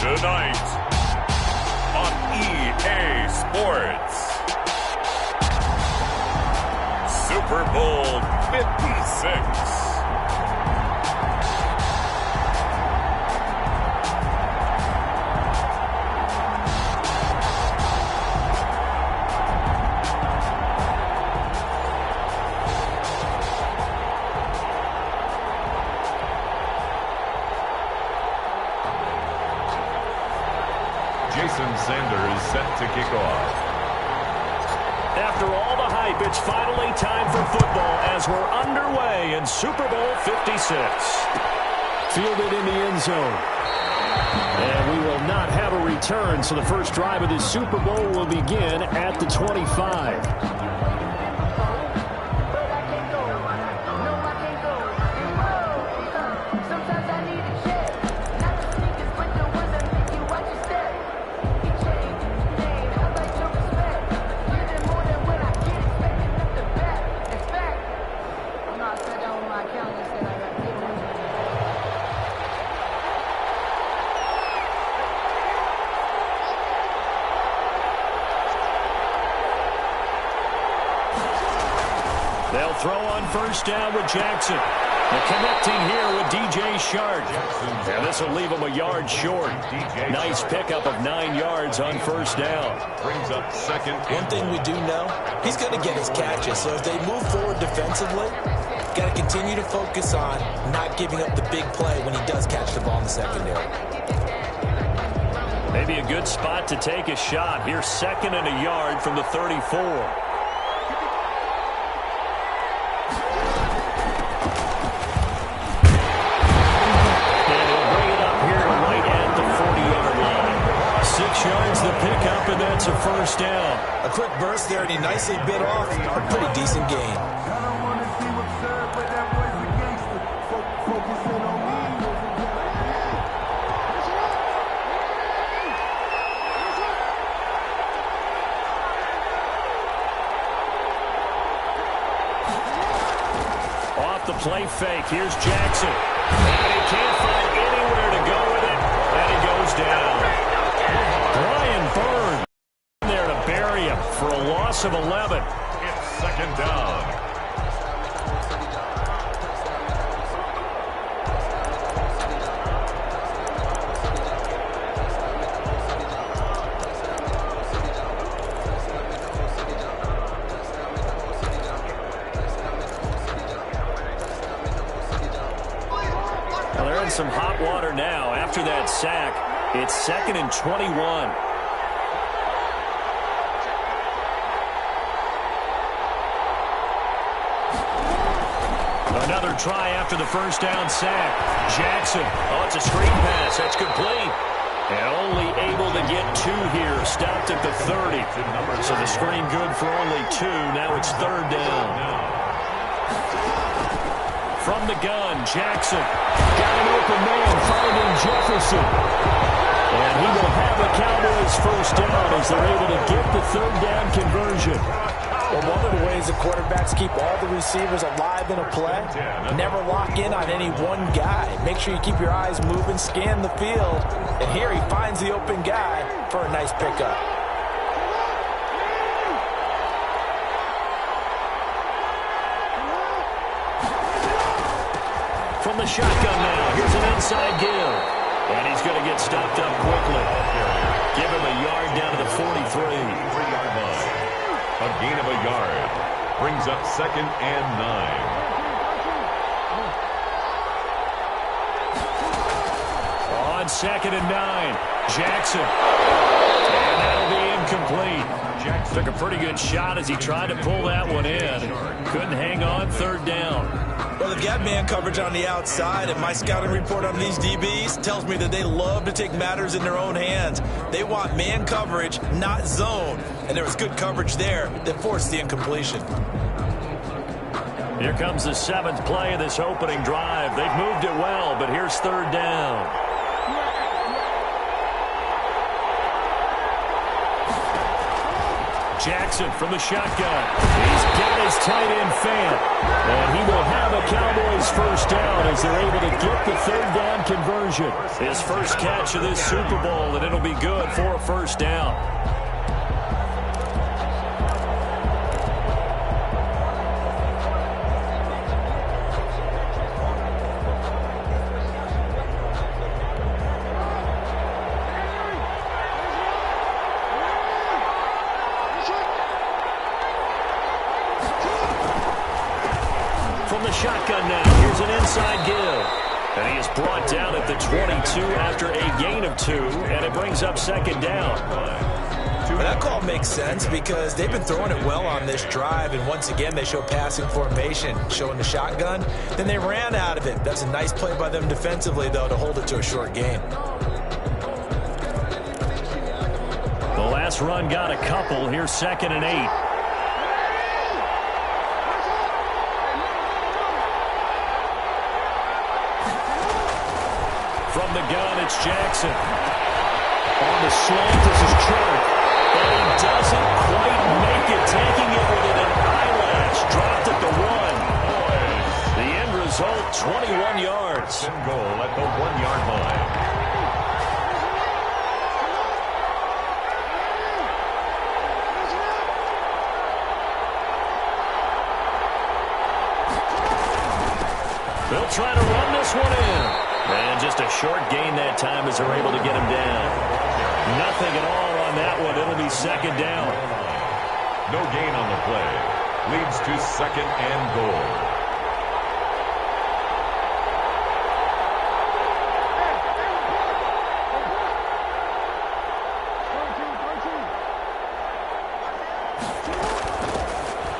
Tonight on EA Sports, Super Bowl 56. Sanders set to kick off. After all the hype, it's finally time for football as we're underway in Super Bowl 56. Fielded in the end zone. And we will not have a return, so the first drive of the Super Bowl will begin at the 25. They'll throw on first down with Jackson. The connecting here with DJ Shark. And this will leave him a yard short. Nice pickup of 9 yards on first down. Brings up second. One thing we do know, he's going to get his catches. So as they move forward defensively, got to continue to focus on not giving up the big play when he does catch the ball in the secondary. Maybe a good spot to take a shot. Here's second and a yard from the 34. Yards the pickup, and that's a first down. A quick burst there, and he nicely bit off a pretty decent gain. Off the play fake, here's Jackson. And he can't find anywhere to go with it, and he goes down. Brian Byrne there to bury him for a loss of 11. It's second down. Well, they're in some hot water now after that sack. It's second and 21. Another try after the first down sack. Jackson. Oh, it's a screen pass. That's complete. And only able to get 2 here. Stopped at the 30. So the screen good for only 2. Now it's third down. From the gun, Jackson. Got an open man, finding Jefferson. And he will have the Cowboys first down as they're able to get the third down conversion. Well, one of the ways the quarterbacks keep all the receivers alive in a play, never lock in on any one guy. Make sure you keep your eyes moving, scan the field. And here he finds the open guy for a nice pickup. From the shotgun now, here's an inside give. And he's going to get stopped up quickly. Give him a yard down to the 43. 3-yard line. A gain of a yard. Brings up second and 9. On second and 9, Jackson. And that'll be incomplete. Jackson took a pretty good shot as he tried to pull that one in. Couldn't hang on third down. Well, they've got man coverage on the outside, and my scouting report on these DBs tells me that they love to take matters in their own hands. They want man coverage, not zone. And there was good coverage there that forced the incompletion. Here comes the 7th play of this opening drive. They've moved it well, but here's third down. Jackson from the shotgun. He's got his tight end fan. And he will have a Cowboys first down as they're able to get the third down conversion. His first catch of this Super Bowl, and it'll be good for a first down. Shotgun now. Here's an inside give. And he is brought down at the 22 after a gain of 2, and it brings up second down. Well, that call makes sense because they've been throwing it well on this drive, and once again they show passing formation, showing the shotgun. Then they ran out of it. That's a nice play by them defensively, though, to hold it to a short gain. The last run got a couple. Here's 2nd and 8. From the gun, it's Jackson. On the slant, this is Trent. And he doesn't quite make it, taking it within an eyelash. Dropped at the 1. The end result, 21 yards. And goal at the 1-yard line. They'll try to run this one in. And just a short gain that time as they're able to get him down. Nothing at all on that one. It'll be second down. No gain on the play. Leads to 2nd and goal.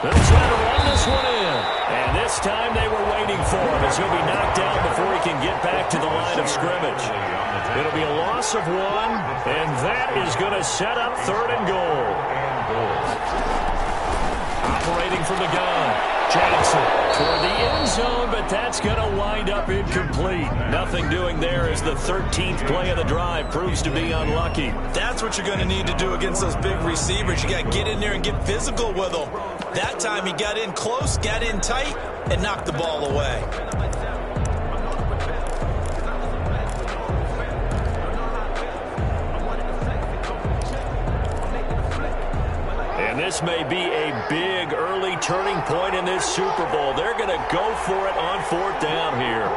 They'll try to run this one in. And this time they were waiting for him as he'll be knocked down before he can get back to the line of scrimmage. It'll be a loss of 1, and that is going to set up 3rd and goal. Operating from the gun, Jackson toward the end zone, but that's going to wind up incomplete. Nothing doing there as the 13th play of the drive proves to be unlucky. That's what you're going to need to do against those big receivers. You got to get in there and get physical with them. That time he got in close, got in tight, and knocked the ball away. And this may be a big early turning point in this Super Bowl. They're going to go for it on 4th down here.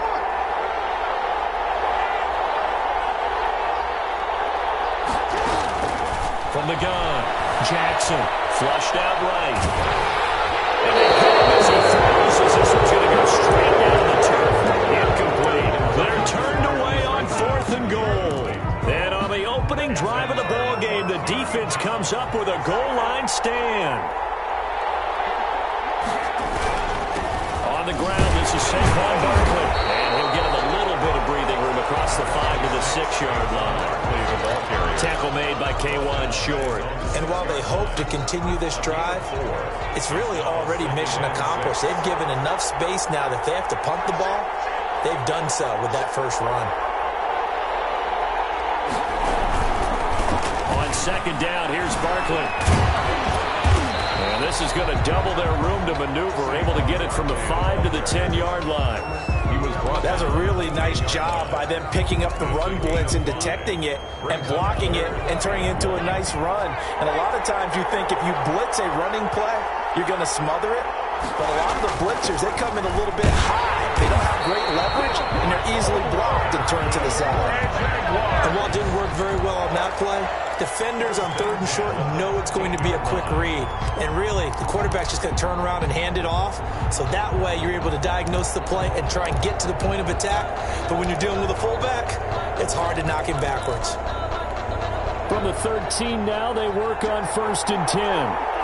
From the gun, Jackson flushed out right. And they hit him as he throws as this one's going to go straight down the turf. Incomplete. They're turned away on 4th and goal. And on the opening drive of the ball game, the defense comes up with a goal line stand. On the ground, this is Saquon Barkley. And he'll get him a little bit of breathing room across the 5 to the 6-yard line. Tackle made by K1 Short. And while they hope to continue this drive, it's really already mission accomplished. They've given enough space now that if they have to punt the ball, they've done so with that first run. On 2nd down, here's Barkley. And this is going to double their room to maneuver, able to get it from the 5 to the 10-yard line. That's a really nice job by them picking up the run blitz and detecting it and blocking it and turning it into a nice run. And a lot of times you think if you blitz a running play, you're going to smother it. But a lot of the blitzers, they come in a little bit high. They don't have great leverage, and they're easily blocked and turned to the side. And while it didn't work very well on that play, defenders on 3rd and short know it's going to be a quick read. And really, the quarterback's just going to turn around and hand it off. So that way, you're able to diagnose the play and try and get to the point of attack. But when you're dealing with a fullback, it's hard to knock him backwards. From the 13 now, they work on 1st and 10.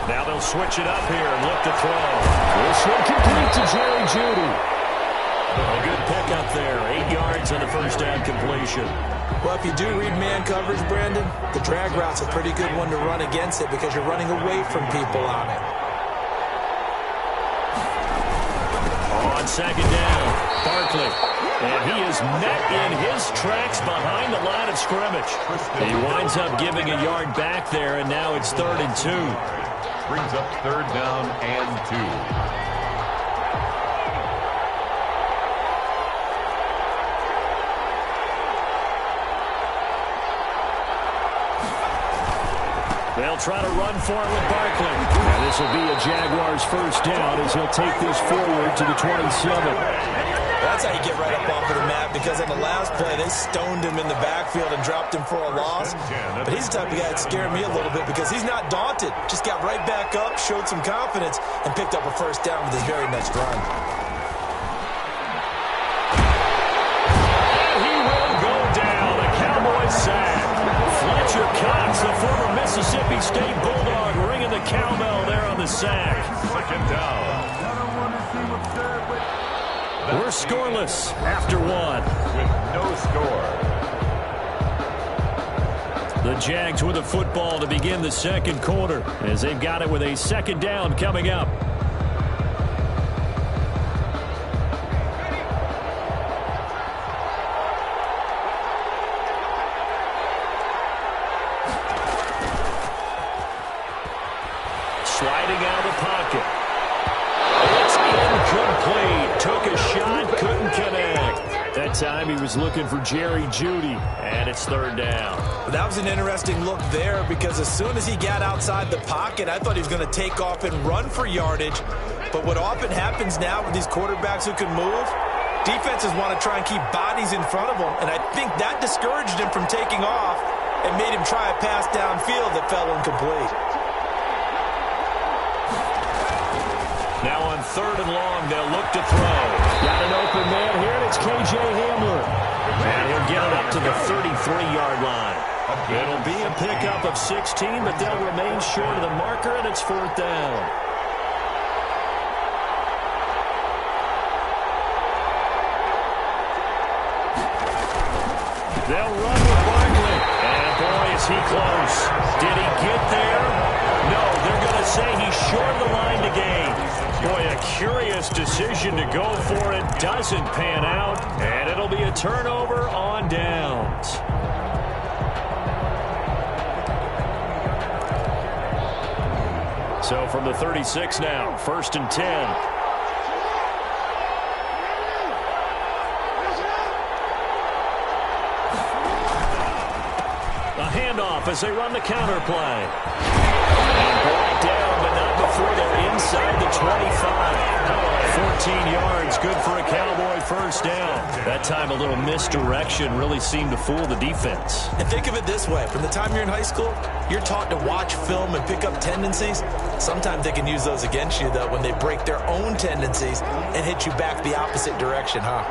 Now they'll switch it up here and look to throw. This one complete to Jerry Jeudy. A good pickup there. 8 yards on the first down completion. Well, if you do read man coverage, Brandon, the drag route's a pretty good one to run against it because you're running away from people on it. On 2nd down, Barkley And he is met in his tracks behind the line of scrimmage. He winds up giving a yard back there, and now it's 3rd and 2. Brings up 3rd down and 2. They'll try to run for it with Barkley. And this will be a Jaguars first down as he'll take this forward to the 27. That's how you get right up off of the mat, because on the last play, they stoned him in the backfield and dropped him for a loss. But he's the type of guy that scared me a little bit because he's not daunted. Just got right back up, showed some confidence, and picked up a first down with his very next run. And he will go down. A Cowboys sack. Fletcher Cox, the former Mississippi State Bulldog, ringing the cowbell there on the sack. 2nd down. We're scoreless after 1. With no score. The Jags with the football to begin the second quarter as they've got it with a 2nd down coming up. Sliding out of the pocket. It's incomplete. Took a shot, couldn't connect. That time he was looking for Jerry Jeudy, and it's 3rd down. That was an interesting look there, because as soon as he got outside the pocket, I thought he was going to take off and run for yardage. But what often happens now with these quarterbacks who can move, defenses want to try and keep bodies in front of them, and I think that discouraged him from taking off and made him try a pass downfield that fell incomplete. Now on 3rd and long, they'll look to throw. Got an open man here, and it's K.J. Hamler. And he'll get it up to the 33-yard line. It'll be a pickup of 16, but they'll remain short of the marker, and it's 4th down. They'll run with Barkley. And boy, is he close. Did he get there? No, they're going to say he's short of the line to gain. Boy, a curious decision to go for it. Doesn't pan out, and it'll be a turnover on downs. So from the 36 now, 1st and 10. Handoff as they run the counter play. And brought down, but not before they're inside the 25. 14 yards, good for a Cowboy first down. That time a little misdirection really seemed to fool the defense. And think of it this way. From the time you're in high school, you're taught to watch film and pick up tendencies. Sometimes they can use those against you, though, when they break their own tendencies and hit you back the opposite direction, huh?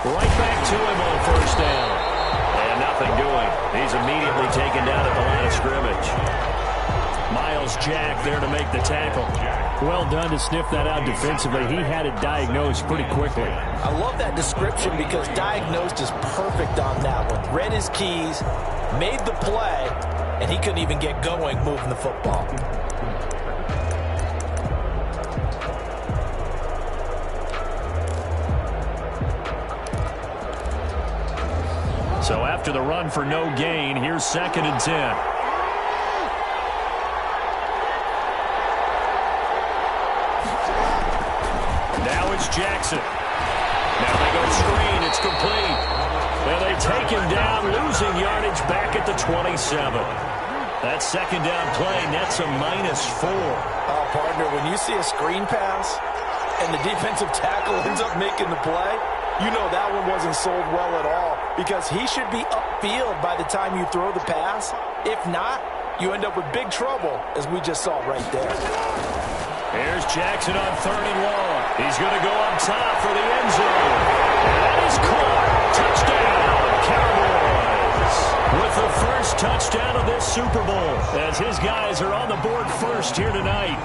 Right back to him on first down. And nothing doing. He's immediately taken down at the line of scrimmage. Miles Jack there to make the tackle. Well done to sniff that out defensively. He had it diagnosed pretty quickly. I love that description because diagnosed is perfect on that one. Read his keys, made the play, and he couldn't even get going moving the football. So after the run for no gain, here's 2nd and 10. Now it's Jackson. Now they go screen. It's complete. And they take him down, losing yardage back at the 27. That 2nd down play nets a -4. Oh, partner, when you see a screen pass and the defensive tackle ends up making the play, you know that one wasn't sold well at all, because he should be upfield by the time you throw the pass. If not, you end up with big trouble, as we just saw right there. Here's Jackson on 3rd and long. He's going to go up top for the end zone. And that is caught. Touchdown, Cowboys. With the first touchdown of this Super Bowl, as his guys are on the board first here tonight.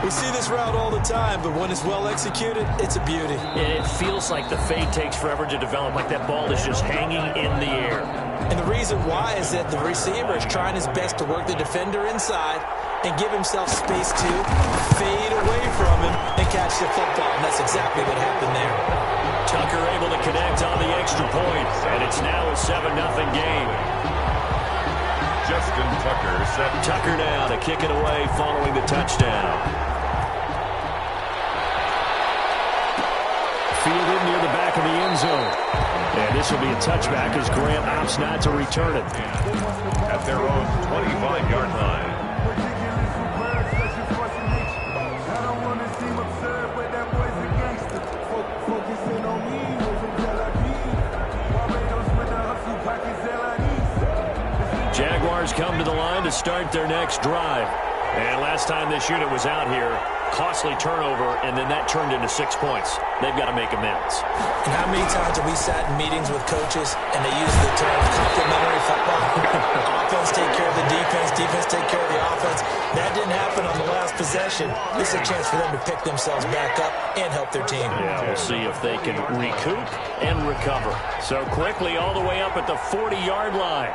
We see this route all the time, but when it's well executed, it's a beauty. It feels like the fade takes forever to develop, like that ball is just hanging in the air. And the reason why is that the receiver is trying his best to work the defender inside and give himself space to fade away from him and catch the football. And that's exactly what happened there. Tucker able to connect on the extra point, and it's now a 7-0 game. Justin Tucker set. Tucker now to kick it away following the touchdown. Fielded near the back of the end zone. And this will be a touchback as Grant opts not to return it. At their own 25-yard line. Jaguars come to the line to start their next drive. And last time this unit was out here, costly turnover, and then that turned into 6 points. They've got to make amends. And how many times have we sat in meetings with coaches and they use the term complementary football? Offense take care of the defense, defense take care of the offense. That didn't happen on the last possession. This is a chance for them to pick themselves back up and help their team. Yeah, we'll see if they can recoup and recover. So quickly all the way up at the 40-yard line.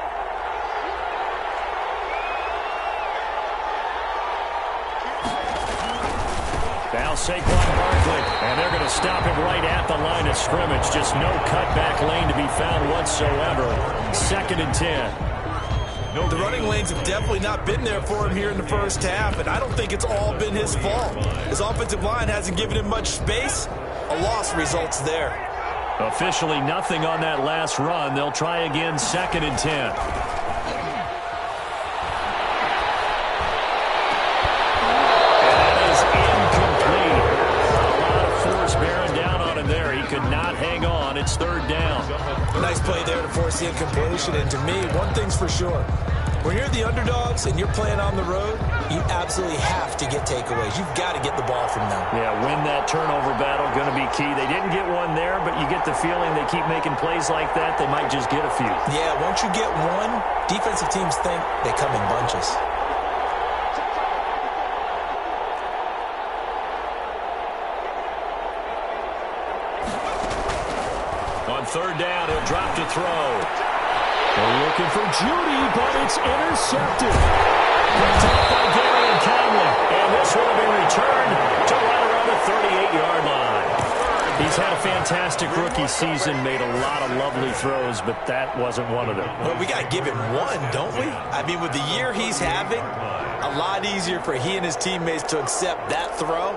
Now Saquon Barkley, and they're going to stop him right at the line of scrimmage. Just no cutback lane to be found whatsoever. 2nd and 10. The running lanes have definitely not been there for him here in the first half, and I don't think it's all been his fault. His offensive line hasn't given him much space. A loss results there. Officially nothing on that last run. They'll try again 2nd and 10. It's 3rd down. Nice play there to force the incompletion. And to me, one thing's for sure. When you're the underdogs and you're playing on the road, you absolutely have to get takeaways. You've got to get the ball from them. Yeah, win that turnover battle, going to be key. They didn't get one there, but you get the feeling they keep making plays like that, they might just get a few. Yeah, once you get one, defensive teams think they come in bunches. On 3rd down, he'll drop to throw. They're looking for Judy, but it's intercepted. Picked up by Gary and Conley. And this will be returned to right around the 38-yard line. He's had a fantastic rookie season, made a lot of lovely throws, but that wasn't one of them. Well, we got to give him one, don't we? I mean, with the year he's having, a lot easier for he and his teammates to accept that throw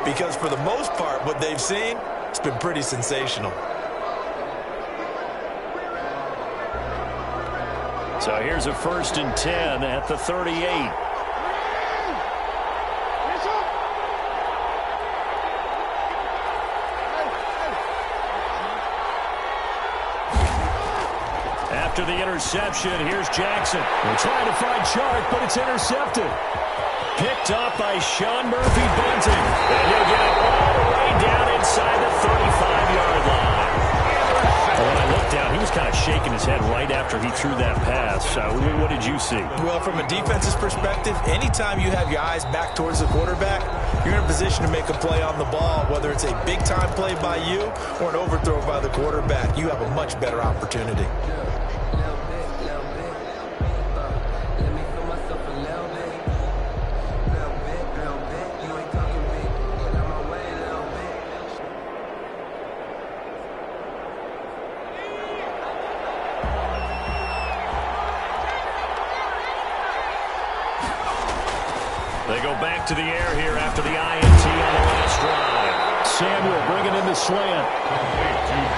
because for the most part, what they've seen, it's been pretty sensational. So here's a 1st and 10 at the 38. After the interception, here's Jackson. They're trying to find Chark, but it's intercepted. Picked up by Sean Murphy-Bunting. And he'll get it all the way down inside the 35-yard line. When I looked down, he was kind of shaking his head right after he threw that pass. What did you see? Well, from a defense's perspective, anytime you have your eyes back towards the quarterback, you're in a position to make a play on the ball, whether it's a big-time play by you or an overthrow by the quarterback. You have a much better opportunity. They go back to the air here after the INT on the last drive. Samuel bringing in the slant.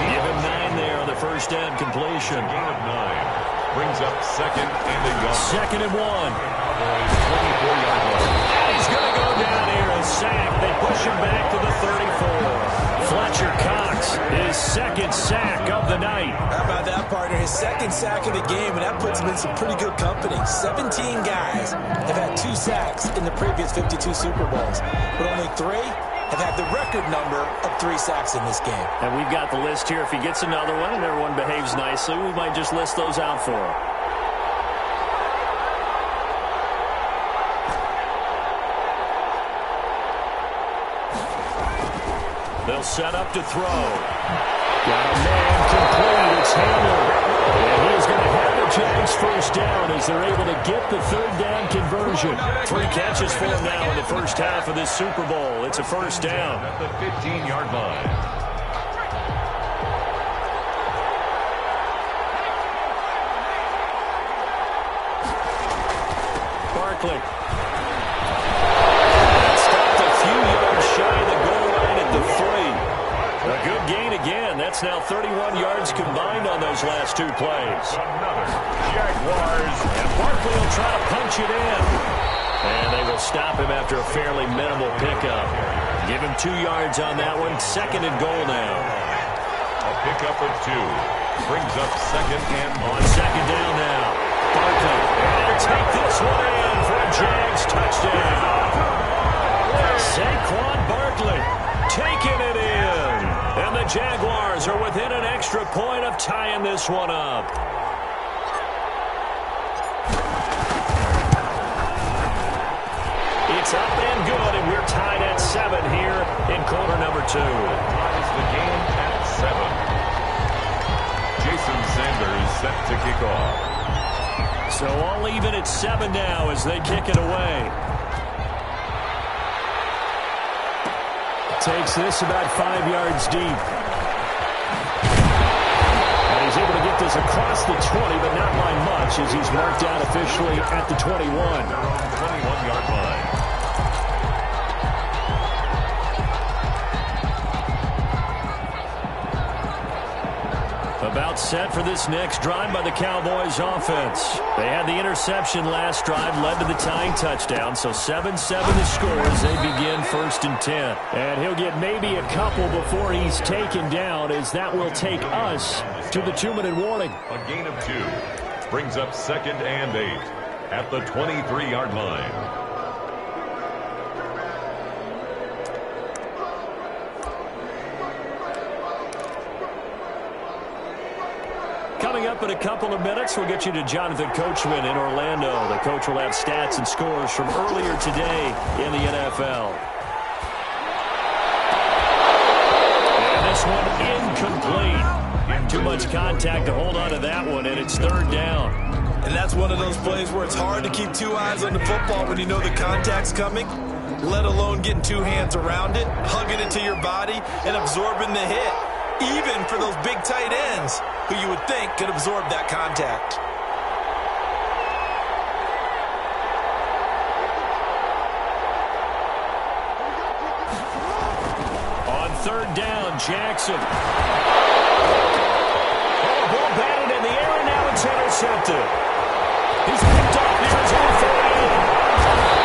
Give him 9 there on the first down completion. Gain of 9. Brings up 2nd and a yard. 2nd and 1. 24-yard line. He's going to go down here and sack. They push him back to the 34. Fletcher Cox, his 2nd sack of the night. How about that, partner? His 2nd sack of the game, and that puts him in some pretty good company. 17 guys have had 2 sacks in the previous 52 Super Bowls, but only 3 have had the record number of 3 sacks in this game. And we've got the list here. If he gets another one and everyone behaves nicely, we might just list those out for him. They'll set up to throw. Got a man complete. It's Hamler. And he's going to have the Jags first down as they're able to get the third down conversion. 3 catches for him now in the first half of this Super Bowl. It's a first down. At the 15-yard line. Barkley. Stopped a few yards shy of the goal line at the 3. A good gain again. That's now 31 yards combined on those last 2 plays. Another Jaguars. And Barkley will try to punch it in. And they will stop him after a fairly minimal pickup. Give him 2 yards on that one. 2nd and goal now. A pickup of 2. Brings up 2nd and on 2nd down now. Barkley. And take this one in for a Jags touchdown. Saquon Barkley taking it in. And the Jaguars are within an extra point of tying this one up. It's up and good, and we're tied at 7 here in quarter number 2. Ties the game at 7. Jason Sanders set to kick off. So all even at 7 now as they kick it away. Takes this about 5 yards deep. And he's able to get this across the 20, but not by much as he's marked out officially at the 21. 21-yard line. About set for this next drive by the Cowboys offense. They had the interception last drive, led to the tying touchdown, so 7-7 the score as they begin 1st and 10. And he'll get maybe a couple before he's taken down, as that will take us to the 2-minute warning. A gain of 2. Brings up 2nd and 8 at the 23-yard line. Coming up in a couple of minutes, we'll get you to Jonathan Coachman in Orlando. The coach will have stats and scores from earlier today in the NFL. And this one incomplete. Too much contact to hold on to that one, and it's 3rd down. And that's one of those plays where it's hard to keep 2 eyes on the football when you know the contact's coming, let alone getting 2 hands around it, hugging it to your body, and absorbing the hit. Even for those big tight ends who you would think could absorb that contact. On 3rd down, Jackson. Oh, ball batted in the air, and now it's intercepted. He's picked off near his own 48.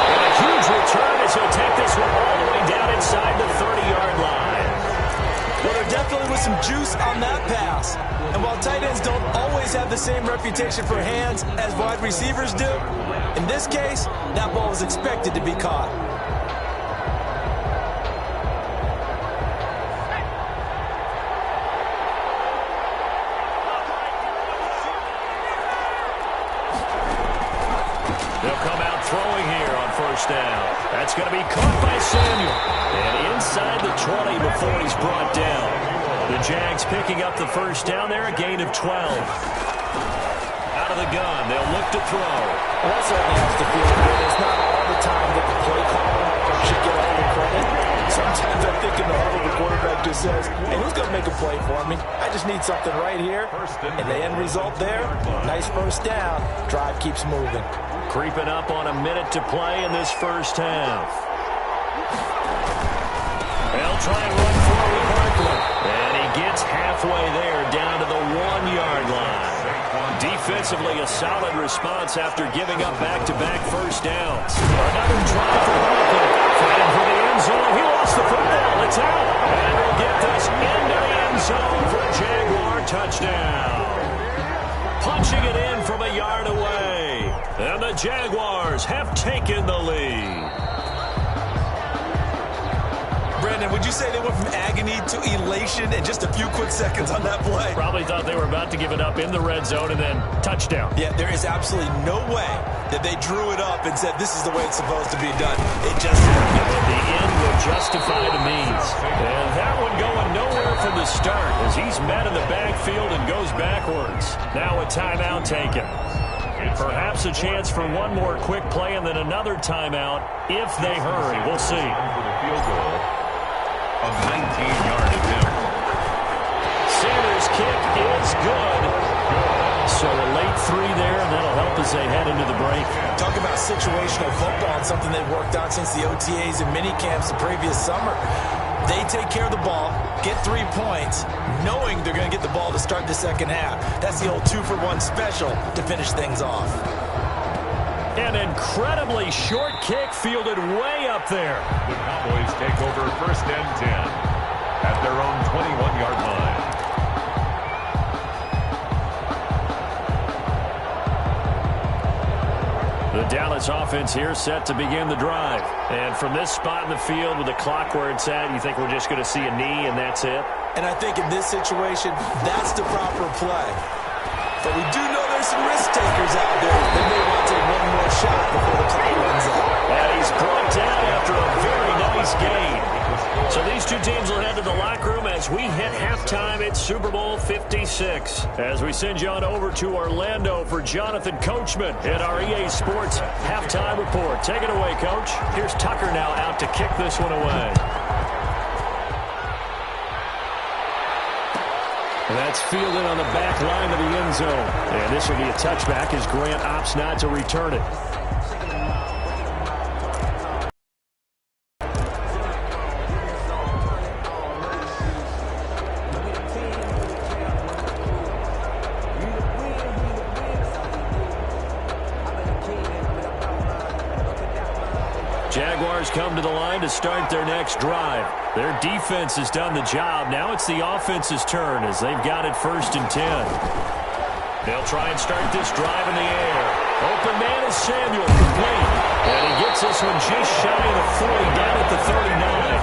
And a huge return as he'll take this one all the way down inside the 30-yard line. Well, there definitely was some juice on that pass. And while tight ends don't always have the same reputation for hands as wide receivers do, in this case, that ball was expected to be caught. They'll come out throwing here on 1st down. That's going to be caught by Samuel. And inside the 20 before he's brought down. The Jags picking up the 1st down there, a gain of 12. Out of the gun, they'll look to throw. Well, that certainly has to feel good. It's not all the time that the play caller should get all the credit. Sometimes I think in the huddle, the quarterback just says, hey, who's going to make a play for me? I just need something right here. And the end result there, nice 1st down. Drive keeps moving. Creeping up on a minute to play in this 1st half. They'll try and run forward Barkley. And he gets halfway there down to the 1-yard line. Defensively, a solid response after giving up back-to-back 1st downs. Another drive for Barkley. Fighting for the end zone. He lost the football. It's out. And we'll get this into the end zone for a Jaguar touchdown. Punching it in from a yard away. And the Jaguars have taken the lead. Brendan, would you say they went from agony to elation in just a few quick seconds on that play? Probably thought they were about to give it up in the red zone and then touchdown. Yeah, there is absolutely no way that they drew it up and said this is the way it's supposed to be done. It just happened. The end will justify the means. And that one going nowhere from the start as he's met in the backfield and goes backwards. Now a timeout taken. Perhaps a chance for one more quick play and then another timeout if they hurry. We'll see. For the field goal, a 19-yard attempt. Sanders' kick is good. So a late 3 there, and that'll help as they head into the break. Talk about situational football and something they've worked on since the OTAs and mini camps the previous summer. They take care of the ball, get 3 points, knowing they're going to get the ball to start the second half. That's the old 2-for-1 special to finish things off. An incredibly short kick fielded way up there. The Cowboys take over 1st and 10 at their own 21-yard line. The Dallas offense here set to begin the drive. And from this spot in the field with the clock where it's at, you think we're just going to see a knee and that's it? And I think in this situation, that's the proper play. But we do know there's some risk takers out there. They may want to take one more shot before the clock runs out. And he's brought down after a very nice gain. So these two teams will head to the locker room as we hit halftime at Super Bowl 56. As we send you on over to Orlando for Jonathan Coachman at our EA Sports halftime report. Take it away, Coach. Here's Tucker now out to kick this one away. And that's fielded on the back line of the end zone. And this will be a touchback as Grant opts not to return it. Jaguars come to the line to start their next drive. Their defense has done the job. Now it's the offense's turn as they've got it 1st and 10. They'll try and start this drive in the air. Open man is Samuel, complete. And he gets this one just shy of the 40, down at the 39.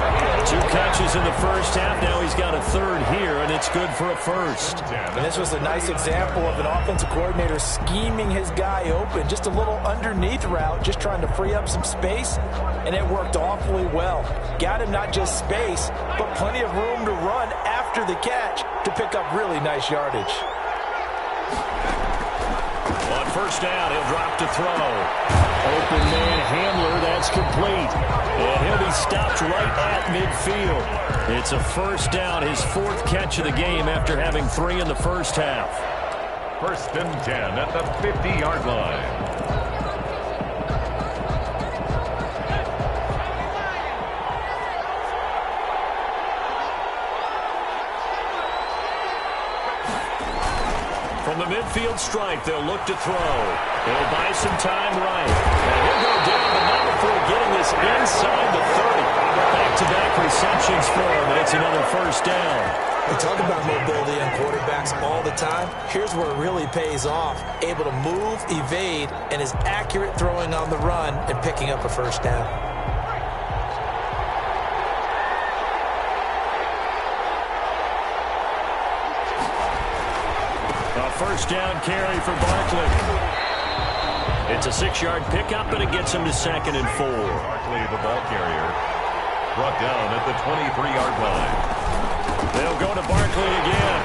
2 catches in the first half. Now he's got a 3rd here, and it's good for a 1st. And this was a nice example of an offensive coordinator scheming his guy open. Just a little underneath route, just trying to free up some space, and it worked awfully well. Got him not just space, but plenty of room to run after the catch to pick up really nice yardage. On 1st down, he'll drop to throw. Open man Hamler, that's complete. And he'll be stopped right at midfield. It's a 1st down, his 4th catch of the game after having 3 in the first half. 1st and 10 at the 50-yard line. From the midfield stripe, they'll look to throw. They'll buy some time right. And he'll go down, but not before getting this inside the 30. Back-to-back receptions for him, and it's another 1st down. We talk about mobility on quarterbacks all the time. Here's where it really pays off. Able to move, evade, and is accurate throwing on the run and picking up a 1st down. 1st down carry for Barkley. It's a 6-yard pickup, and it gets him to 2nd and 4. Barkley, the ball carrier, brought down at the 23-yard line. They'll go to Barkley again.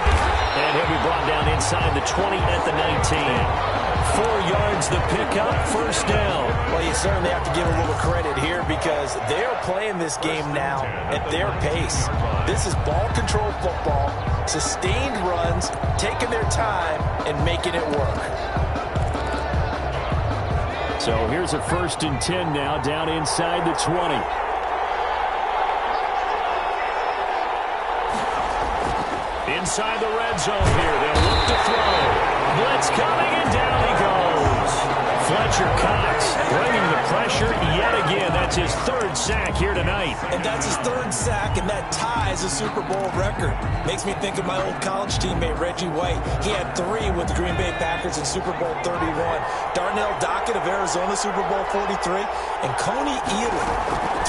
And he'll be brought down inside the 20 at the 19. 4 yards the pickup, 1st down. Well, you certainly have to give a little credit here because they're playing this game now at their pace. This is ball control football, sustained runs, taking their time, and making it work. So here's a 1st and 10 now, down inside the 20. Inside the red zone here, they'll look to throw. Blitz coming, and down he goes. Fletcher Cox bringing the pressure yet again. That's his third sack here tonight. And that's his third sack, and that ties a Super Bowl record. Makes me think of my old college teammate, Reggie White. He had 3 with the Green Bay Packers in Super Bowl 31. Darnell Dockett of Arizona, Super Bowl 43. And Coney Ealy,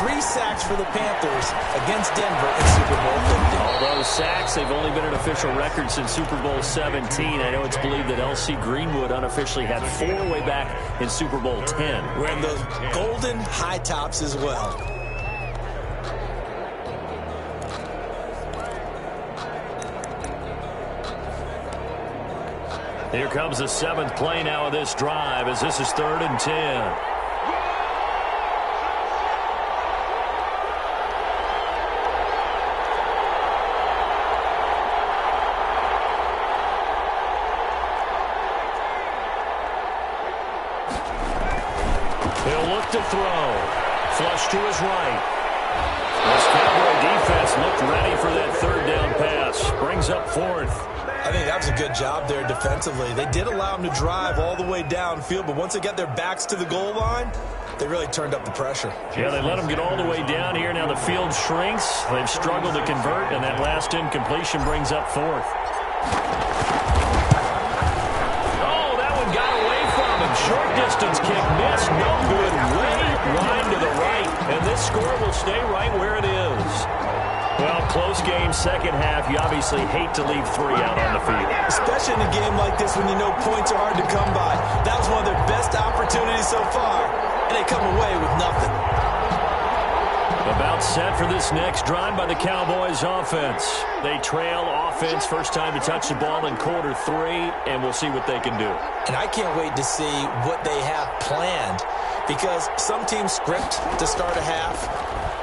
3 sacks for the Panthers against Denver in Super Bowl 50. All those sacks, they've only been an official record since Super Bowl 17. I know it's believed that L.C. Greenwood unofficially had 4 way back in Super Bowl 10. Wearing those golden high tops as well. Here comes the 7th play now of this drive as this is 3rd and 10. He'll look to throw. Flush to his right. This Cowboy defense looked ready for that 3rd down pass. Brings up 4th. I think that was a good job there defensively. They did allow him to drive all the way downfield, but once they got their backs to the goal line, they really turned up the pressure. Yeah, they let him get all the way down here. Now the field shrinks. They've struggled to convert, and that last incompletion brings up 4th. Oh, that one got away from him. Short distance kick missed. No good. Way wide to the right, and this score will stay right where it is. Well, close game, second half. You obviously hate to leave 3 out on the field. Especially in a game like this when you know points are hard to come by. That was one of their best opportunities so far, and they come away with nothing. About set for this next drive by the Cowboys offense. They trail offense, first time to touch the ball in quarter 3, and we'll see what they can do. And I can't wait to see what they have planned, because some teams script to start a half.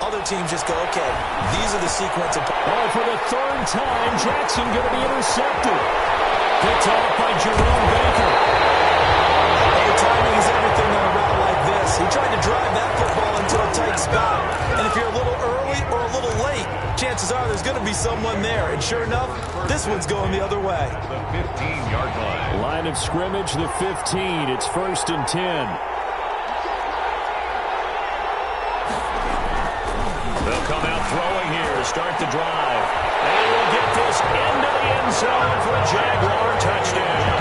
Other teams just go, okay, these are the sequence of... Oh, for the 3rd time, Jackson going to be intercepted. Picked off by Jerome Baker. Hey, timing is everything on a route like this. He tried to drive that football into a tight spot. And if you're a little early or a little late, chances are there's going to be someone there. And sure enough, this one's going the other way. The 15-yard line. Line of scrimmage, the 15. It's 1st and 10. They'll come out throwing here to start the drive. And we'll get this into the end zone for a Jaguar touchdown.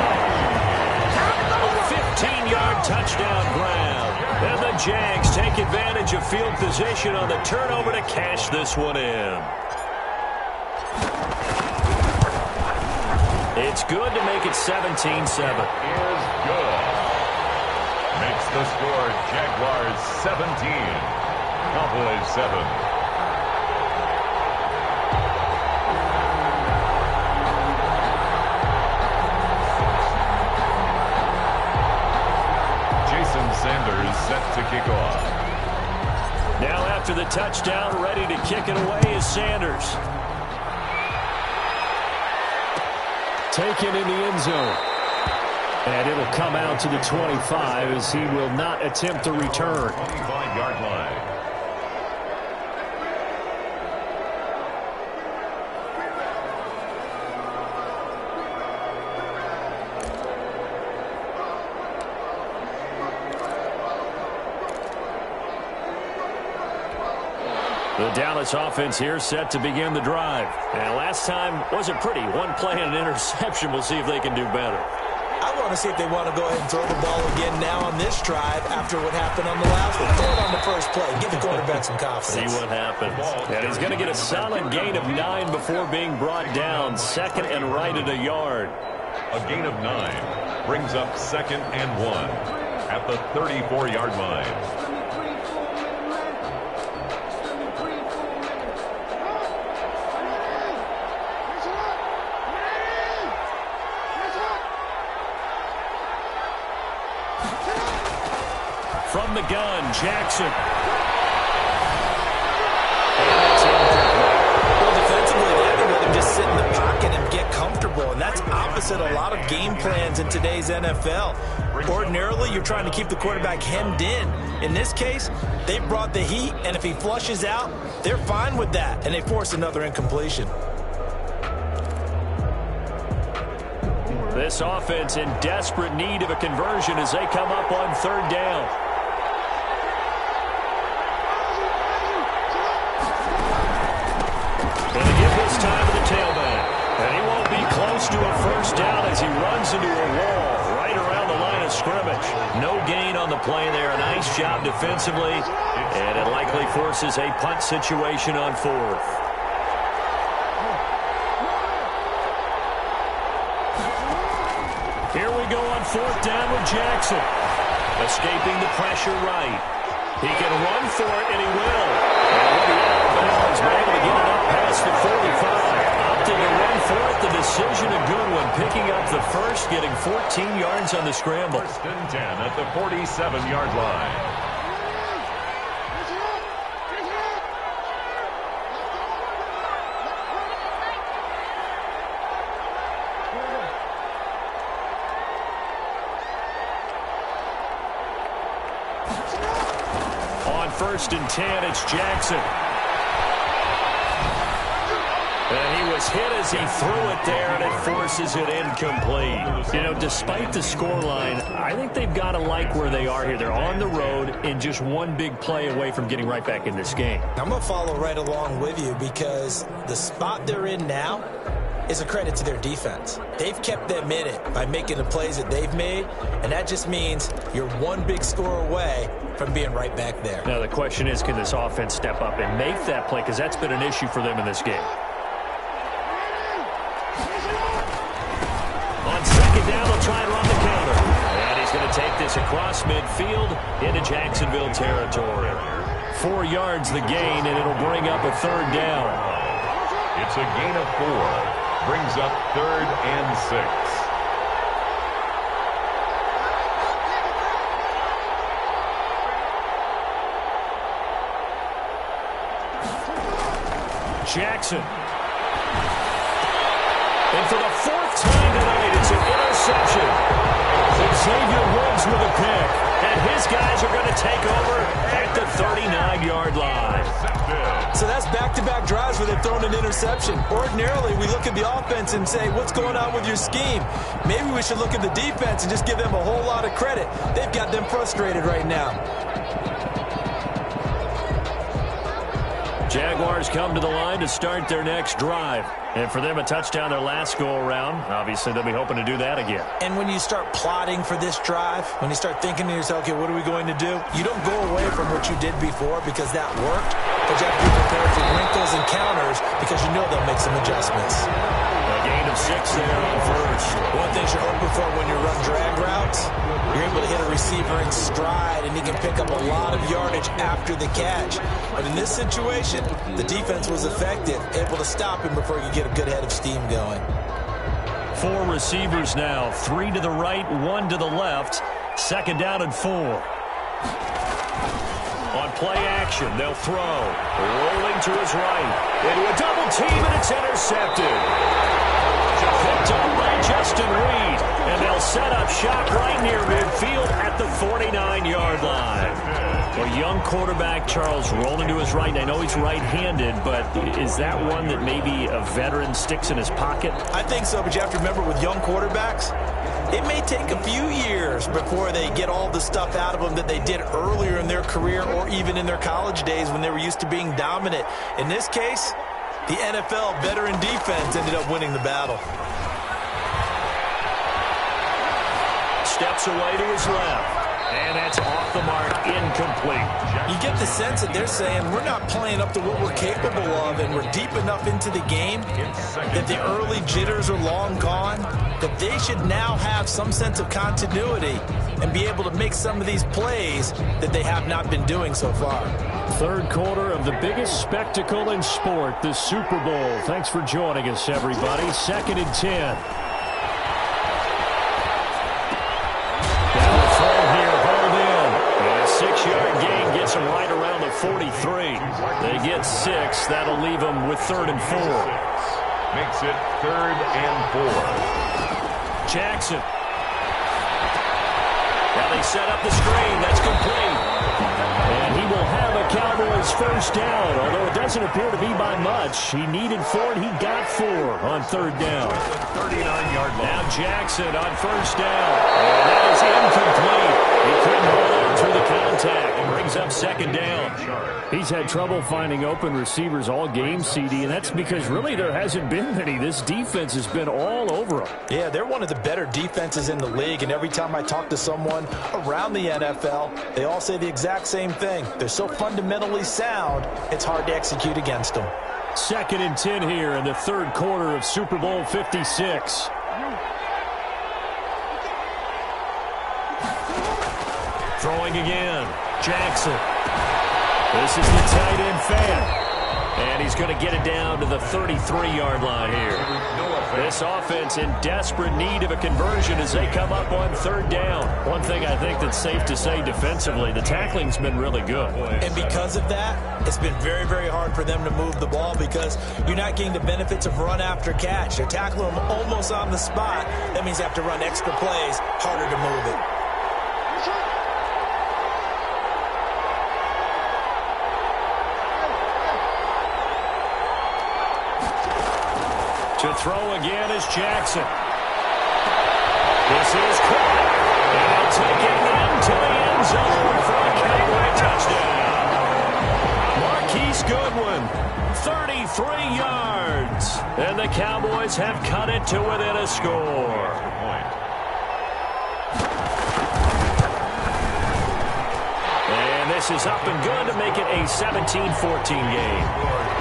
A 15-yard touchdown grab. And the Jags take advantage of field position on the turnover to cash this one in. It's good to make it 17-7. Is good. Makes the score Jaguars 17. Cowboys 7. Sanders set to kick off. Now after the touchdown, ready to kick it away is Sanders. Taken in the end zone. And it'll come out to the 25 as he will not attempt to return. 25-yard line. The Dallas offense here set to begin the drive. And last time wasn't pretty. 1 play and an interception. We'll see if they can do better. I want to see if they want to go ahead and throw the ball again now on this drive after what happened on the last one. Throw it on the first play. Give the quarterback some confidence. See what happens. And he's going to get a solid gain of 9 before being brought down. 2nd and right at a yard. A gain of 9 brings up 2nd and 1 at the 34-yard line. From the gun, Jackson. Well, defensively, they have to let him just sit in the pocket and get comfortable, and that's opposite a lot of game plans in today's NFL. Ordinarily, you're trying to keep the quarterback hemmed in. In this case, they brought the heat, and if he flushes out, they're fine with that, and they force another incompletion. This offense in desperate need of a conversion as they come up on third down. Going to give this time to the tailback. And he won't be close to a first down as he runs into a wall right around the line of scrimmage. No gain on the play there. A nice job defensively. And it likely forces a punt situation on fourth. Here we go on fourth down with Jackson. Escaping the pressure right. He can run for it, and he will. And with the out of bounds, been able to get it up past the 45. Opting to run for it. The decision a good one. Picking up the first, getting 14 yards on the scramble. First and 10 at the 47-yard line. First and 10, it's Jackson. And he was hit as he threw it there, and it forces it incomplete. You know, despite the scoreline, I think they've got to like where they are here. They're on the road and just one big play away from getting right back in this game. I'm going to follow right along with you because the spot they're in now is a credit to their defense. They've kept them in it by making the plays that they've made, and that just means you're one big score away from being right back there. Now, the question is, can this offense step up and make that play? Because that's been an issue for them in this game. On second down, they'll try and run the counter. And he's going to take this across midfield into Jacksonville territory. 4 yards the gain, and it'll bring up a third down. It's a gain of 4. Brings up third and 6. Jackson. And for the 4th time tonight, it's an interception. Xavier Woods with a pick. And his guys are going to take over at the 39-yard line. So that's back-to-back drives where they've thrown an interception. Ordinarily, we look at the offense and say, what's going on with your scheme? Maybe we should look at the defense and just give them a whole lot of credit. They've got them frustrated right now. Jaguars come to the line to start their next drive. And for them, a touchdown their last go-around. Obviously, they'll be hoping to do that again. And when you start plotting for this drive, when you start thinking to yourself, okay, what are we going to do? You don't go away from what you did before because that worked. But you have to be prepared for wrinkles and counters because you know they'll make some adjustments. A gain of 6 there on first. One thing you're hoping for when you run drag routes, you're able to hit a receiver in stride, and he can pick up a lot of yardage after the catch. But in this situation, the defense was effective, able to stop him before you get a good head of steam going. 4 receivers now, 3 to the right, 1 to the left. Second down and 4. On play action, they'll throw. Rolling to his right. Into a double team, and it's intercepted. Picked up by Justin Reed. And they'll set up shop right near midfield at the 49-yard line. A young quarterback, Charles, rolling to his right. I know he's right-handed, but is that one that maybe a veteran sticks in his pocket? I think so, but you have to remember with young quarterbacks, it may take a few years before they get all the stuff out of them that they did earlier in their career or even in their college days when they were used to being dominant. In this case, the NFL veteran defense ended up winning the battle. Steps away to his left. And that's off the mark, incomplete. You get the sense that they're saying we're not playing up to what we're capable of, and we're deep enough into the game that the early jitters are long gone, that they should now have some sense of continuity and be able to make some of these plays that they have not been doing so far. Third quarter of the biggest spectacle in sport, the Super Bowl. Thanks for joining us, everybody. 2nd and 10. Gets them right around the 43. They get 6. That'll leave them with 3rd and 4. Makes it 3rd and 4. Jackson. Now they set up the screen. That's complete. And he will have a Cowboys first down, although it doesn't appear to be by much. He needed 4, and he got 4 on third down. 39-yard line. Now Jackson on first down. And that is incomplete. He couldn't hold on through the contact and brings up second down. He's had trouble finding open receivers all game, CD, and that's because really there hasn't been many. This defense has been all over him. Yeah, they're one of the better defenses in the league, and every time I talk to someone around the NFL, they all say the exact same thing. They're so fundamentally sound, it's hard to execute against them. 2nd and 10 here in the third quarter of Super Bowl 56. Throwing again. Jackson. This is the tight end fan. And he's going to get it down to the 33-yard line here. This offense in desperate need of a conversion as they come up on third down. One thing I think that's safe to say defensively, the tackling's been really good. And because of that, it's been very, very hard for them to move the ball because you're not getting the benefits of run after catch. They're tackling them almost on the spot. That means they have to run extra plays, harder to move it. To throw again is Jackson. This is caught. And he'll take it into the end zone for a Cowboy touchdown. Marquise Goodwin, 33 yards. And the Cowboys have cut it to within a score. And this is up and good to make it a 17-14 game.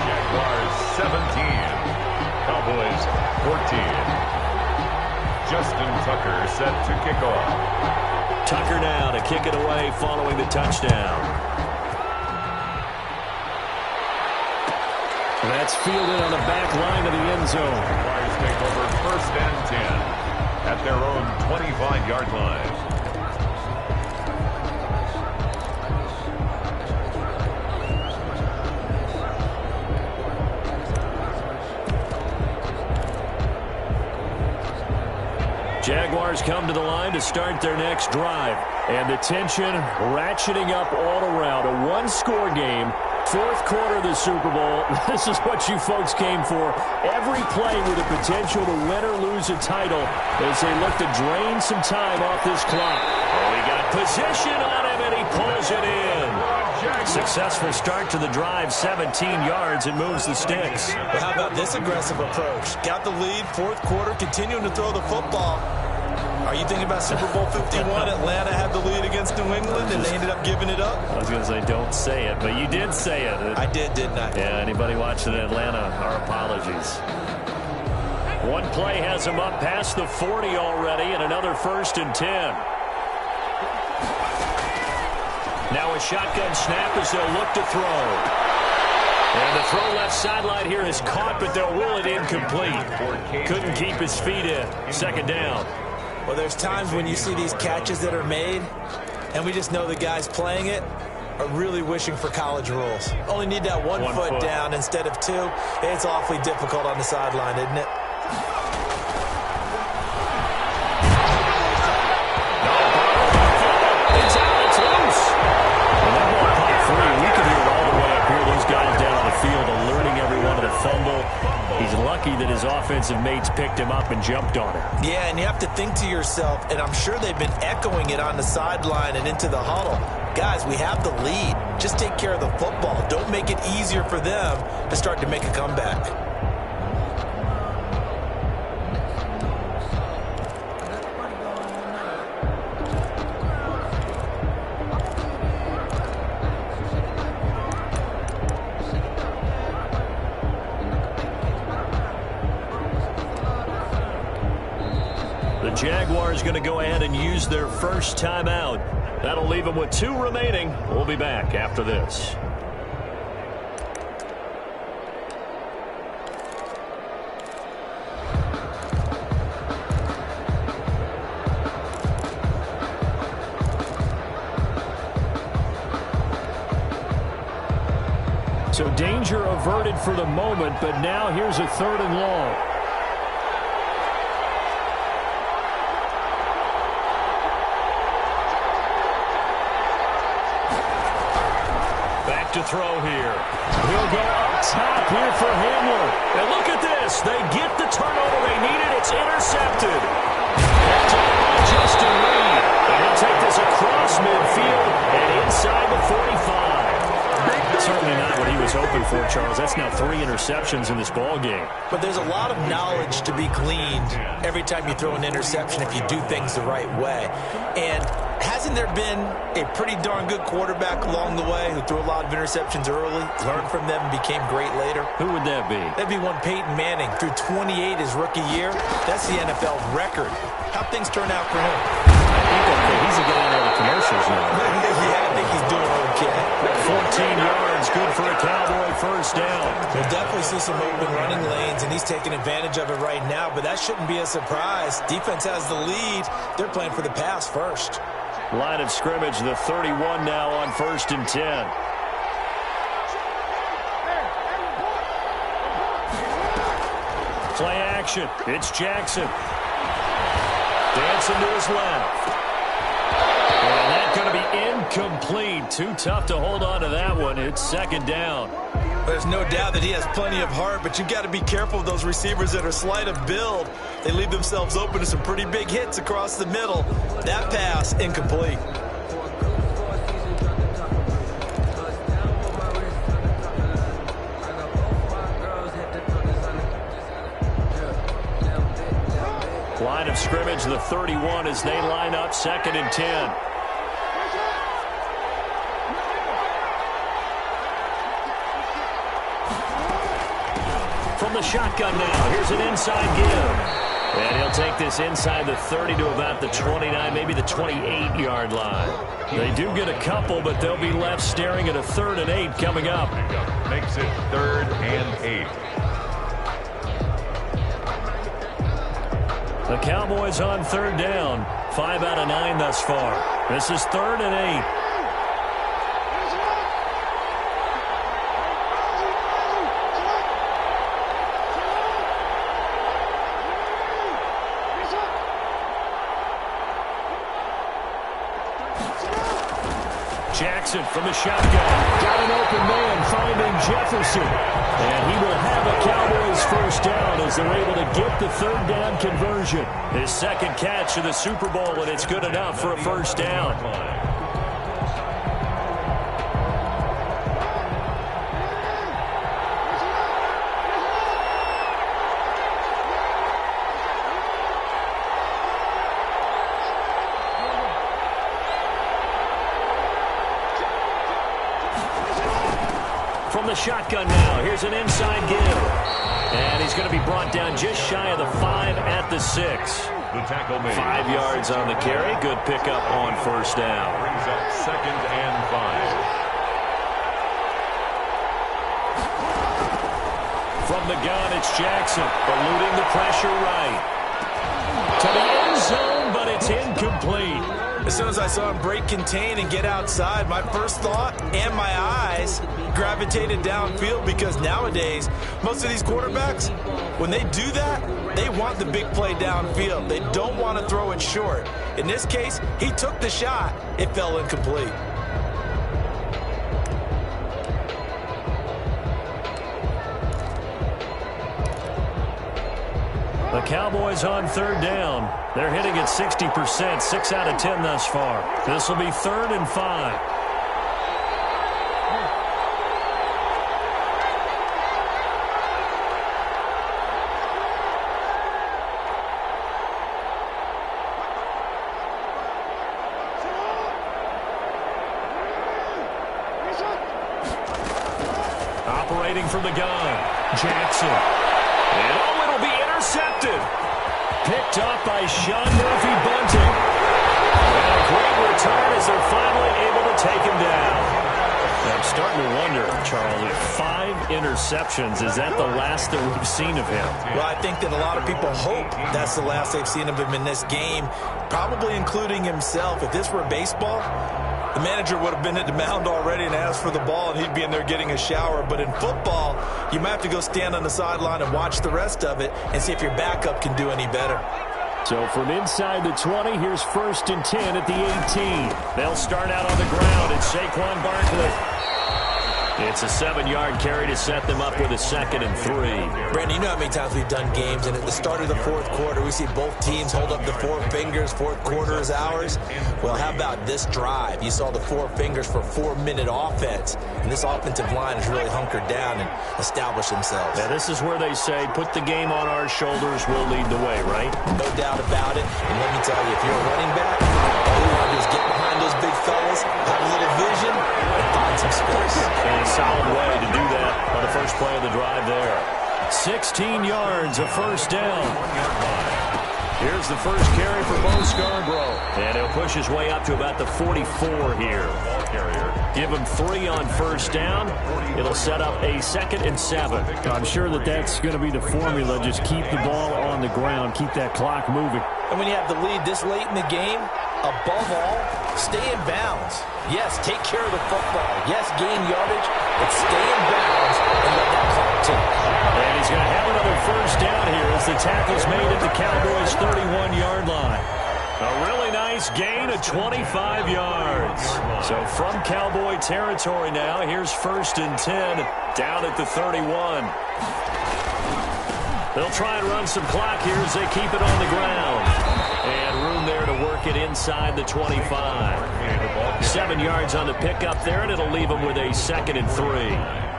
Jaguars 17. Cowboys 14. Justin Tucker set to kick off. Tucker now to kick it away following the touchdown. That's fielded on the back line of the end zone. Jaguars take over 1st and 10 at their own 25-yard line. Jaguars come to the line to start their next drive. And the tension ratcheting up all around. A one-score game. 4th quarter of the Super Bowl. This is what you folks came for. Every play with the potential to win or lose a title as they look to drain some time off this clock. Oh, he got position on him, and he pulls it in. Successful start to the drive, 17 yards, and moves the sticks. Well, how about this aggressive approach? Got the lead, 4th quarter, continuing to throw the football. Are you thinking about Super Bowl 51? Atlanta had the lead against New England, and they ended up giving it up? I was going to say, don't say it, but you did say it. I did, didn't I? Yeah, anybody watching Atlanta, our apologies. One play has them up past the 40 already, and another 1st and 10. Now a shotgun snap as they'll look to throw. And the throw left sideline here is caught, but they'll rule it incomplete. Couldn't keep his feet in. 2nd down. Well, there's times when you see these catches that are made, and we just know the guys playing it are really wishing for college rules. Only need that one foot down instead of 2. It's awfully difficult on the sideline, isn't it? It's out. It's loose. And that ball caught free. We can hear it all the way up here. Those guys down on the field alerting everyone to the fumble. He's lucky that his offensive mates picked him up and jumped on it. Yeah, and you have to think to yourself, and I'm sure they've been echoing it on the sideline and into the huddle. Guys, we have the lead. Just take care of the football. Don't make it easier for them to start to make a comeback. Jaguars going to go ahead and use their first timeout. That'll leave them with 2 remaining. We'll be back after this. So danger averted for the moment, but now here's a 3rd and long. throw here. He'll go up top here for Hamler. And look at this. They get the turnover they needed. It's intercepted. Picked up by Justin Reed. And he'll take this across midfield and inside the 45. Certainly not what he was hoping for, Charles. That's now 3 interceptions in this ball game. But there's a lot of knowledge to be gleaned every time you throw an interception if you do things the right way. And hasn't there been a pretty darn good quarterback along the way who threw a lot of interceptions early, learned from them, and became great later? Who would that be? That'd be one Peyton Manning. Threw 28 his rookie year. That's the NFL record. How'd things turn out for him? I think okay. He's getting out of the commercials now. Yeah, I think he's doing okay. 14 yards, good for a Cowboy first down. We'll definitely see some open running lanes, and he's taking advantage of it right now, but that shouldn't be a surprise. Defense has the lead. They're playing for the pass first. Line of scrimmage, the 31 now on 1st and 10. Play action. It's Jackson. Dancing to his left. And that's going to be incomplete. Too tough to hold on to that one. It's 2nd down. There's no doubt that he has plenty of heart, but you've got to be careful of those receivers that are slight of build. They leave themselves open to some pretty big hits across the middle. That pass, incomplete. Line of scrimmage, the 31 as they line up 2nd and 10. From the shotgun now, here's an inside give. And he'll take this inside the 30 to about the 29, maybe the 28-yard line. They do get a couple, but they'll be left staring at a 3rd and 8 coming up. Makes it 3rd and 8. The Cowboys on 3rd down. 5 out of 9 thus far. This is 3rd and 8. Jackson from the shotgun. Got an open man finding Jefferson. And he will have a Cowboys first down as they're able to get the 3rd down conversion. His 2nd catch of the Super Bowl, and it's good enough for a first down. From the shotgun now, here's an inside give. And he's going to be brought down just shy of the 5 at the 6. The tackle made. 5 yards on the carry. Good pickup on first down. Brings up 2nd and 5. From the gun, it's Jackson, eluding the pressure right. To the end zone, but it's incomplete. As soon as I saw him break contain and get outside, my first thought and my eyes gravitated downfield, because nowadays, most of these quarterbacks, when they do that, they want the big play downfield. They don't want to throw it short. In this case, he took the shot. It fell incomplete. The Cowboys on 3rd down. They're hitting at 60%, 6 out of 10 thus far. This will be 3rd and 5. Operating from the gun, Jackson. And oh, it'll be intercepted. Picked up by Sean Murphy-Bunting. And a great return as they're finally able to take him down. I'm starting to wonder, Charlie, 5 interceptions. Is that the last that we've seen of him? Well, I think that a lot of people hope that's the last they've seen of him in this game, probably including himself. If this were baseball, the manager would have been at the mound already and asked for the ball, and he'd be in there getting a shower. But in football, you might have to go stand on the sideline and watch the rest of it and see if your backup can do any better. So from inside the 20, here's 1st and 10 at the 18. They'll start out on the ground. It's Saquon Barkley. It's a 7-yard carry to set them up with a 2nd and 3. Brandon, you know how many times we've done games, and at the start of the fourth quarter, we see both teams hold up the 4 fingers, fourth quarter is ours. Well, how about this drive? You saw the 4 fingers for 4-minute offense, and this offensive line has really hunkered down and established themselves. Now, this is where they say, put the game on our shoulders, we'll lead the way, right? No doubt about it. And let me tell you, if you're a running back, all you want to do is get behind those big fellas, have a little vision, and find some space. And a solid way to do that on the first play of the drive there. 16 yards, a first down. Here's the first carry for Bo Scarborough. And he'll push his way up to about the 44 here. Give him 3 on first down. It'll set up a 2nd and 7. I'm sure that's going to be the formula. Just keep the ball on the ground. Keep that clock moving. And when you have the lead this late in the game, above all, stay in bounds. Yes, take care of the football. Yes, gain yardage, but stay in bounds and let that clock tick. And he's going to have another first down here as the tackle's made at the Cowboys' 31-yard line. A really nice gain of 25 yards. So from Cowboy territory now, here's 1st and 10 down at the 31. They'll try and run some clock here as they keep it on the ground. And room there to work it inside the 25. 7 yards on the pickup there, and it'll leave them with a 2nd and 3.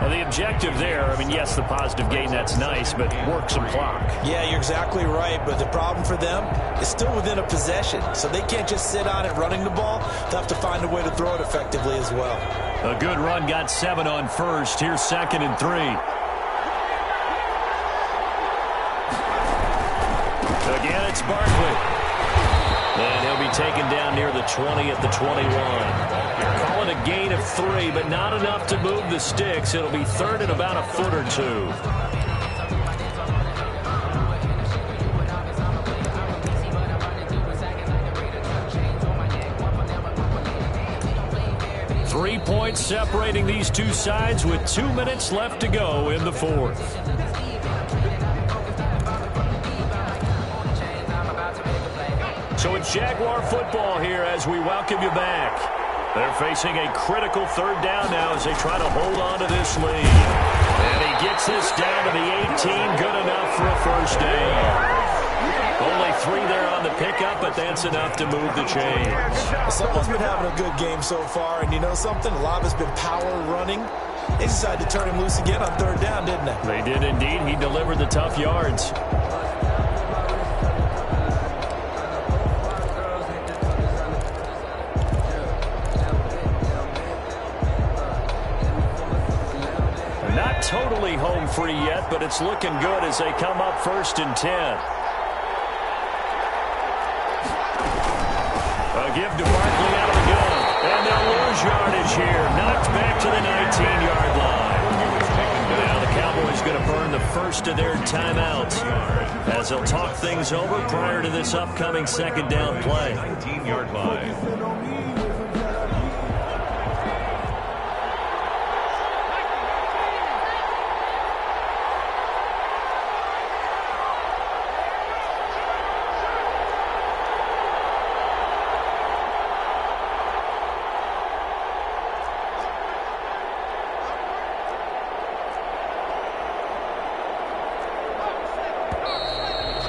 Well, the objective there, I mean, yes, the positive gain, that's nice, but work some clock. Yeah, you're exactly right, but the problem for them is still within a possession, so they can't just sit on it running the ball. They'll have to find a way to throw it effectively as well. A good run, got 7 on first. Here's 2nd and 3. Again, it's Barkley. And he'll be taken down near the 20 at the 21. Call it a gain of 3, but not enough to move the sticks. It'll be 3rd and about a foot or 2. Three points separating these two sides with 2 minutes left to go in the fourth. So it's Jaguar football here as we welcome you back. They're facing a critical 3rd down now as they try to hold on to this lead. And he gets this down to the 18, good enough for a first down. Only 3 there on the pickup, but that's enough to move the chains. Someone's been having a good game so far, and you know something? A lot of it's been power running. They decided to turn him loose again on 3rd down, didn't they? They did indeed. He delivered the tough yards. Not totally home free yet, but it's looking good as they come up 1st and 10. A give to Barkley out of the gun. And they'll lose yardage here. Knocked back to the 19-yard line. Now the Cowboys going to burn the first of their timeouts as they'll talk things over prior to this upcoming 2nd down play. 19-yard line.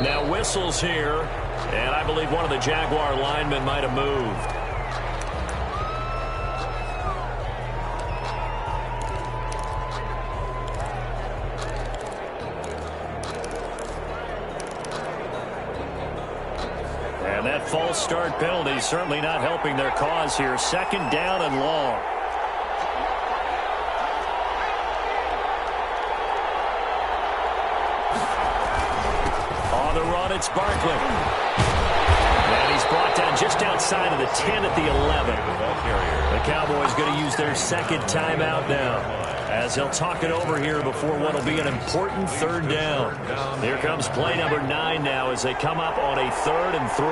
Now whistles here, and I believe one of the Jaguar linemen might have moved. And that false start penalty certainly not helping their cause here. 2nd down and long. It's Barkley. And he's brought down just outside of the 10 at the 11. The Cowboys going to use their 2nd timeout now as they'll talk it over here before what will be an important 3rd down. Here comes play number 9 now as they come up on a 3rd and 3.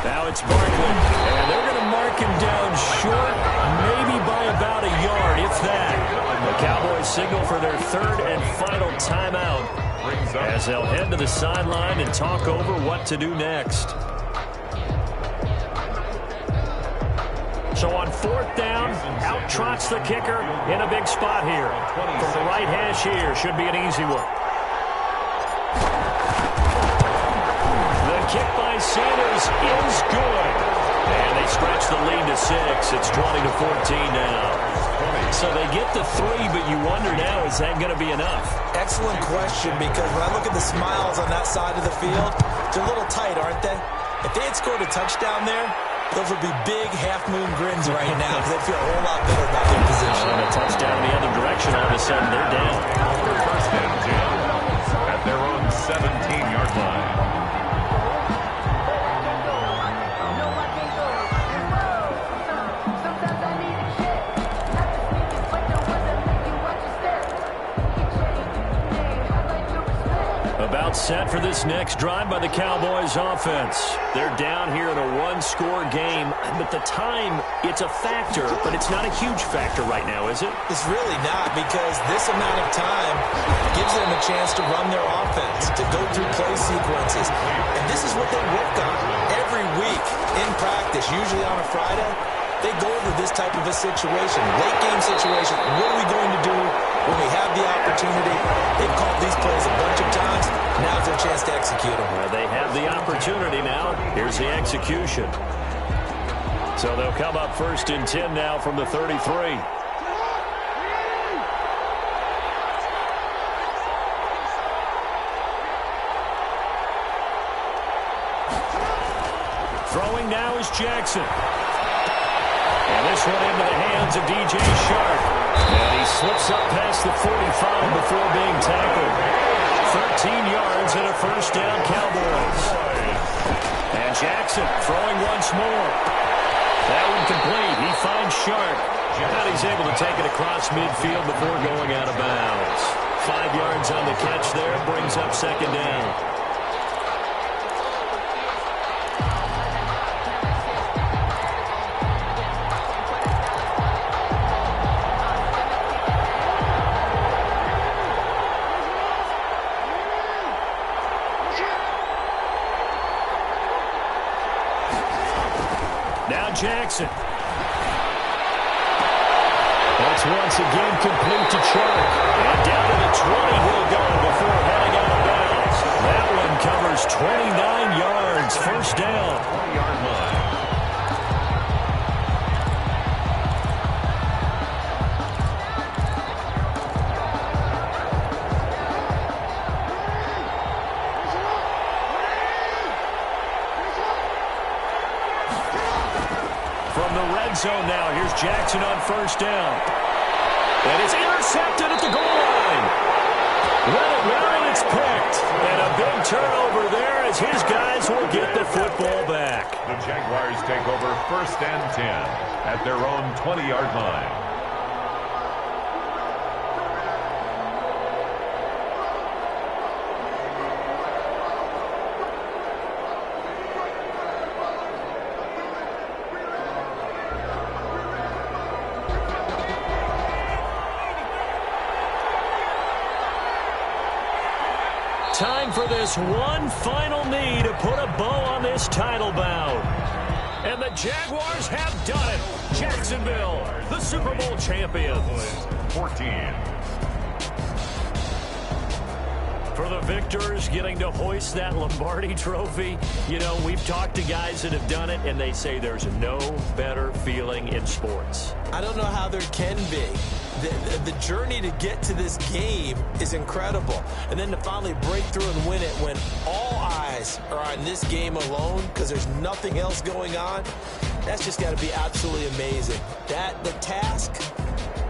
Now it's Barkley, and they're going to mark him down short, maybe by about a yard, if that. The Cowboys signal for their 3rd and final timeout as they'll head to the sideline and talk over what to do next. So on 4th down, out trots the kicker in a big spot here. From the right hash here, should be an easy one. The kick by Sanders is good. And they stretch the lead to 6. It's 20-14 now. So they get the 3, but you wonder now, is that going to be enough? Excellent question, because when I look at the smiles on that side of the field, they're a little tight, aren't they? If they had scored a touchdown there, those would be big half-moon grins right now because they feel a whole lot better about their position. And a touchdown in the other direction, all of a sudden they're down. First and 10 at their own 17-yard line. About set for this next drive by the Cowboys offense. They're down here in a one-score game, but the time, it's a factor, but it's not a huge factor right now, is it? It's really not, because this amount of time gives them a chance to run their offense, to go through play sequences. And this is what they work on every week in practice, usually on a Friday. They go over this type of a situation, late game situation. What are we going to do when we have the opportunity? They've called these plays a bunch of times. Now's their chance to execute them. Well, they have the opportunity now. Here's the execution. So they'll come up 1st and 10 now from the 33. Throwing now is Jackson. And this one into the hands of DJ Shark. And he slips up past the 45 before being tackled. 13 yards and a 1st down, Cowboys. And Jackson throwing once more. That one complete. He finds Shark. And he's able to take it across midfield before going out of bounds. 5 yards on the catch there. Brings up 2nd down. Jackson. That's once again complete to Chark. And down to the 20 he'll go before heading out of bounds. That one covers 29 yards. 1st down. 20-yard line. Zone now. Here's Jackson on 1st down. And it's intercepted at the goal line. Let it run, and it's picked. And a big turnover there as his guys will get the football back. The Jaguars take over 1st and 10 at their own 20-yard line. Time for this one final knee to put a bow on this title bout. And the Jaguars have done it. Jacksonville, the Super Bowl champions. 14. For the victors, getting to hoist that Lombardi trophy, you know, we've talked to guys that have done it, and they say there's no better feeling in sports. I don't know how there can be. The journey to get to this game is incredible. And then to finally break through and win it when all eyes are on this game alone because there's nothing else going on, that's just got to be absolutely amazing. The task,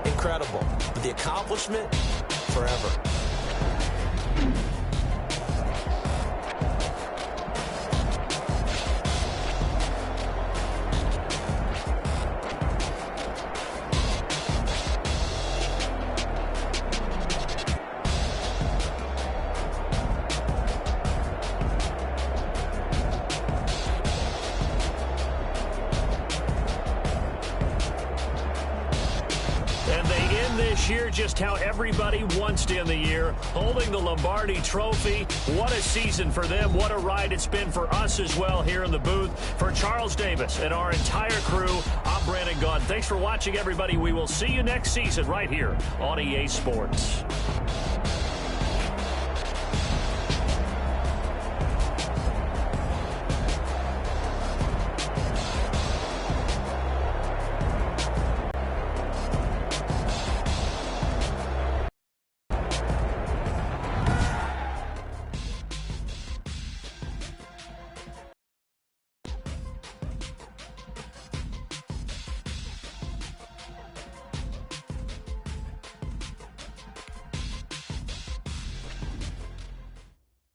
incredible. But the accomplishment, forever. year just how everybody wants to end the year, holding the Lombardi Trophy. What a season for them. What a ride it's been for us as well here in the booth. For Charles Davis and our entire crew, I'm Brandon Gaudin. Thanks for watching, everybody. We will see you next season right here on EA Sports.